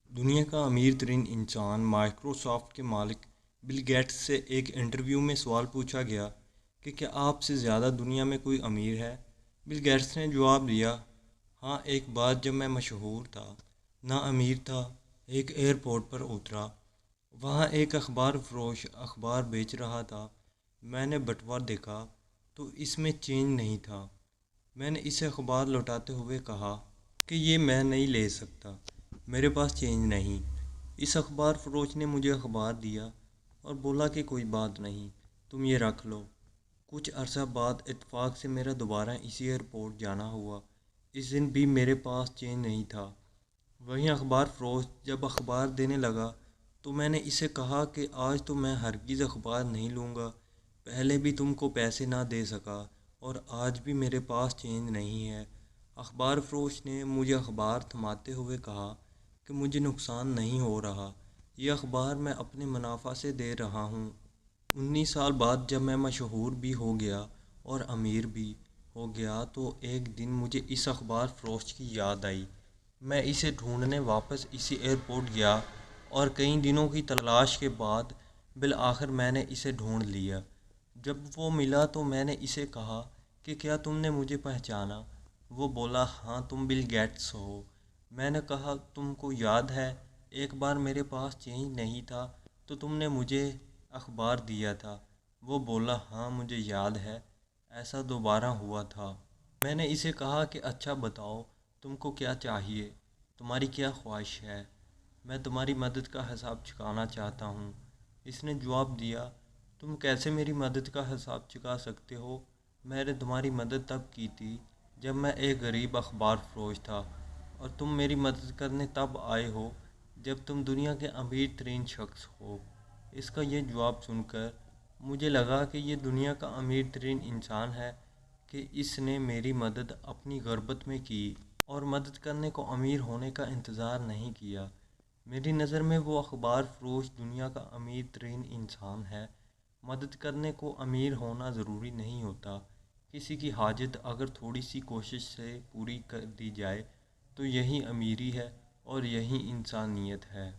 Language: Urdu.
دنیا کا امیر ترین انسان مائیکروسافٹ کے مالک بل گیٹس سے ایک انٹرویو میں سوال پوچھا گیا کہ کیا آپ سے زیادہ دنیا میں کوئی امیر ہے؟ بل گیٹس نے جواب دیا، ہاں، ایک بار جب میں مشہور تھا، نہ امیر تھا، ایک ایئرپورٹ پر اترا۔ وہاں ایک اخبار فروش اخبار بیچ رہا تھا۔ میں نے بٹوہ دیکھا تو اس میں چینج نہیں تھا۔ میں نے اسے اخبار لوٹاتے ہوئے کہا کہ یہ میں نہیں لے سکتا، میرے پاس چینج نہیں۔ اس اخبار فروش نے مجھے اخبار دیا اور بولا کہ کوئی بات نہیں، تم یہ رکھ لو۔ کچھ عرصہ بعد اتفاق سے میرا دوبارہ اسی ایئرپورٹ جانا ہوا۔ اس دن بھی میرے پاس چینج نہیں تھا۔ وہیں اخبار فروش جب اخبار دینے لگا تو میں نے اسے کہا کہ آج تو میں ہرگز اخبار نہیں لوں گا، پہلے بھی تم کو پیسے نہ دے سکا اور آج بھی میرے پاس چینج نہیں ہے۔ اخبار فروش نے مجھے اخبار تھماتے ہوئے کہا کہ مجھے نقصان نہیں ہو رہا، یہ اخبار میں اپنے منافع سے دے رہا ہوں۔ 19 سال بعد جب میں مشہور بھی ہو گیا اور امیر بھی ہو گیا تو ایک دن مجھے اس اخبار فروش کی یاد آئی۔ میں اسے ڈھونڈنے واپس اسی ایئرپورٹ گیا اور کئی دنوں کی تلاش کے بعد بالآخر میں نے اسے ڈھونڈ لیا۔ جب وہ ملا تو میں نے اسے کہا کہ کیا تم نے مجھے پہچانا؟ وہ بولا، ہاں، تم بل گیٹس ہو۔ میں نے کہا، تم کو یاد ہے ایک بار میرے پاس چینج نہیں تھا تو تم نے مجھے اخبار دیا تھا؟ وہ بولا، ہاں، مجھے یاد ہے، ایسا دوبارہ ہوا تھا۔ میں نے اسے کہا کہ اچھا بتاؤ، تم کو کیا چاہیے، تمہاری کیا خواہش ہے؟ میں تمہاری مدد کا حساب چکانا چاہتا ہوں۔ اس نے جواب دیا، تم کیسے میری مدد کا حساب چکا سکتے ہو؟ میں نے تمہاری مدد تب کی تھی جب میں ایک غریب اخبار فروش تھا، اور تم میری مدد کرنے تب آئے ہو جب تم دنیا کے امیر ترین شخص ہو۔ اس کا یہ جواب سن کر مجھے لگا کہ یہ دنیا کا امیر ترین انسان ہے کہ اس نے میری مدد اپنی غربت میں کی اور مدد کرنے کو امیر ہونے کا انتظار نہیں کیا۔ میری نظر میں وہ اخبار فروش دنیا کا امیر ترین انسان ہے۔ مدد کرنے کو امیر ہونا ضروری نہیں ہوتا۔ کسی کی حاجت اگر تھوڑی سی کوشش سے پوری کر دی جائے تو یہی امیری ہے اور یہی انسانیت ہے۔